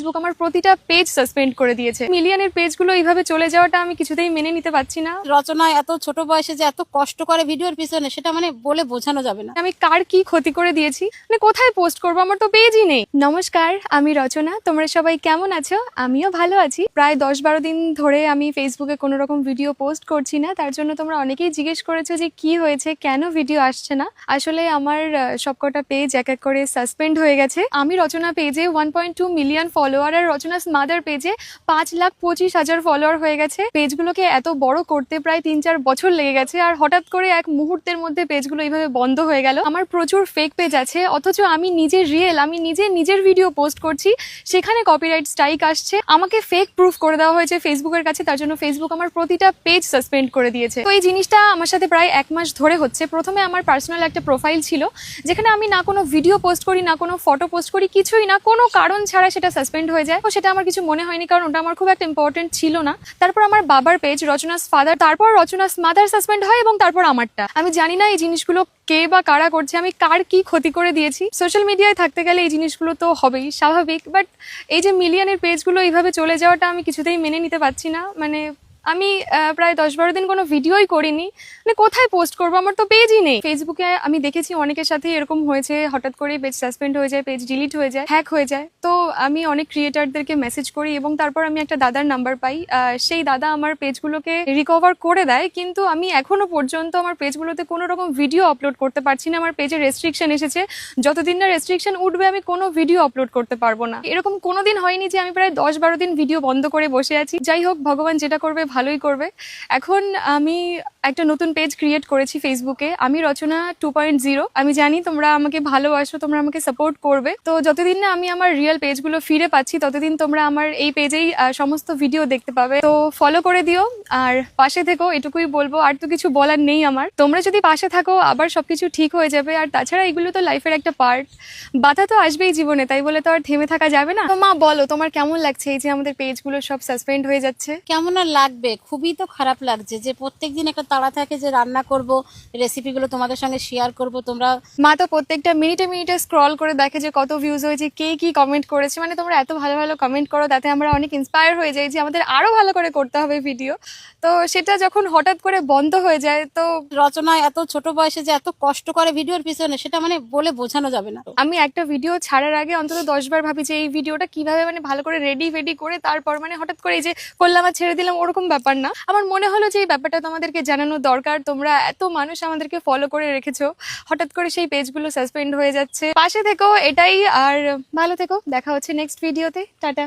Facebook আমার প্রতিটা page suspend করে দিয়েছে। মিলিয়নের পেজগুলো এইভাবে চলে যাওয়াটা আমি কিছুতেই মেনে নিতে পারছি না। রচনা এত ছোট বয়সে যে এত কষ্ট করে ভিডিওর পিছনে, সেটা মানে বলে বোঝানো যাবে না। আমি কার কি ক্ষতি করে দিয়েছি, মানে কোথায় পোস্ট করবো, আমার তো পেজই নেই। নমস্কার, আমি রচনা। তোমরা সবাই কেমন আছো? আমিও ভালো আছি। প্রায় 10-12 দিন ধরে আমি ফেসবুকে কোনো রকম ভিডিও পোস্ট করছি না। তার জন্য তোমরা অনেকেই জিজ্ঞেস করেছো যে কি হয়েছে, কেন ভিডিও আসছে না। আসলে আমার সবকটা পেজ এক এক করে সাসপেন্ড হয়ে গেছে। আমি রচনা পেজে 1.2 মিলিয়ন ফলোয়ার আর রচনাস মাদার পেজে 5,25,000 ফলোয়ার হয়ে গেছে। পেজগুলোকে এত বড় করতে প্রায় 3-4 বছর লেগে গেছে, আর হঠাৎ করে এক মুহূর্তের মধ্যে পেজগুলো এইভাবে বন্ধ হয়ে গেল। আমার প্রচুর ফেক পেজ আছে, অথচ আমি নিজে রিয়েল, আমি নিজের ভিডিও পোস্ট করছি, সেখানে কপিরাইট স্ট্রাইক আসছে। আমাকে ফেক প্রুফ করে দেওয়া হয়েছে ফেসবুকের কাছে। তার জন্য ফেসবুক আমার প্রতিটা পেজ সাসপেন্ড করে দিয়েছে। তো এই জিনিসটা আমার সাথে প্রায় 1 মাস ধরে হচ্ছে। প্রথমে আমার পার্সোনাল একটা প্রোফাইল ছিল, যেখানে আমি না কোনো ভিডিও পোস্ট করি, না কোনো ফটো পোস্ট করি, কিছুই না, কোনো কারণ ছাড়া সেটা সাসপেন্ড হয়ে যায়। তো সেটা আমার কিছু মনে হয়নি, কারণ ওটা আমার খুব একটা ইম্পর্টেন্ট ছিল না। তারপর আমার বাবার পেজ রচনাস ফাদার, তারপর রচনাস মাদার সাসপেন্ড হয়, এবং তারপর আমারটা। আমি জানি না এই জিনিসগুলো কে বা কারা করছে, আমি কার কি ক্ষতি করে দিয়েছি। সোশ্যাল মিডিয়ায় থাকতে গেলে এই জিনিসগুলো তো হবেই, স্বাভাবিক। বাট এই যে মিলিয়নের পেজগুলো এইভাবে চলে যাওয়াটা আমি কিছুতেই মেনে নিতে পারছি না। মানে আমি প্রায় 10-12 দিন কোনো ভিডিওই করিনি, মানে কোথায় পোস্ট করবো, আমার তো পেজই নেই। ফেসবুকে আমি দেখেছি অনেকের সাথে এরকম হয়েছে, হঠাৎ করে পেজ সাসপেন্ড হয়ে যায়, পেজ ডিলিট হয়ে যায়, হ্যাক হয়ে যায়। তো আমি অনেক ক্রিয়েটারদেরকে মেসেজ করি, এবং তারপর আমি একটা দাদার নাম্বার পাই। সেই দাদা আমার পেজগুলোকে রিকভার করে দেয়, কিন্তু আমি এখনো পর্যন্ত আমার পেজগুলোতে কোনো রকম ভিডিও আপলোড করতে পারছি না। আমার পেজে রেস্ট্রিকশন এসেছে, যতদিন না রেস্ট্রিকশন উঠবে আমি কোনো ভিডিও আপলোড করতে পারবো না। এরকম কোনোদিন হয়নি যে আমি প্রায় 10-12 দিন ভিডিও বন্ধ করে বসে আছি। যাই হোক, ভগবান যেটা করবে ভালোই করবে। এখন আমি একটা নতুন পেজ ক্রিয়েট করেছি ফেসবুকে, আমি রচনা 2.0। আমি জানি তোমরা আমাকে ভালোবাসো, তোমরা আমাকে সাপোর্ট করবে। তো যতদিন না আমি আমার রিয়েল পেজগুলো ফিরে পাচ্ছি, ততদিন তোমরা আমার এই পেজেই সমস্ত ভিডিও দেখতে পাবে। তো ফলো করে দিও আর পাশে থেকো, এটুকুই বলবো। আর তো কিছু বলার নেই আমার। তোমরা যদি পাশে থাকো আবার সবকিছু ঠিক হয়ে যাবে। আর তাছাড়া এগুলো তো লাইফের একটা পার্ট, বাধা তো আসবেই জীবনে, তাই বলে তো আর থেমে থাকা যাবে না। তো মা বলো, তোমার কেমন লাগছে এই যে আমাদের পেজগুলো সব সাসপেন্ড হয়ে যাচ্ছে? কেমন আর লাগবে, খুবই তো খারাপ লাগছে যে প্রত্যেকদিন একটা তাড়া থাকে যে রান্না করব, রেসিপিগুলো তোমাদের সঙ্গে শেয়ার করব। তোমরা মা তো প্রত্যেকটা মিনিটে মিনিটে স্ক্রল করে দেখে যে কত ভিউজ হয়েছে, কে কি কমেন্ট করেছে। মানে তোমরা এত ভালো ভালো কমেন্ট করো, তাতে আমরা অনেক ইন্সপায়ার হয়ে যাই যে আমাদের আরো ভালো করে করতে হবে ভিডিও। তো সেটা যখন হঠাৎ করে বন্ধ হয়ে যায়, তো রচনা এত ছোট বয়সে যে এত কষ্ট করে ভিডিওর পিছনে, সেটা মানে বলে বোঝানো যাবে না। আমি একটা ভিডিও ছাড়ার আগে অন্তত 10 বার ভাবি যে এই ভিডিওটা কিভাবে মানে ভালো করে রেডি করে তারপর মানে হঠাৎ করে এই যে করলাম আর ছেড়ে দিলাম, ওরকম ব্যাপার না। আমার মনে হলো যে এই ব্যাপারটা তোমাদেরকে জানানো দরকার। তোমরা এত মানুষ আমাদেরকে ফলো করে রেখেছো, হঠাৎ করে সেই পেজগুলো সাসপেন্ড হয়ে যাচ্ছে। পাশে থেকো, এটাই। আর ভালো থেকো, দেখা হচ্ছে নেক্সট ভিডিওতে। টাটা।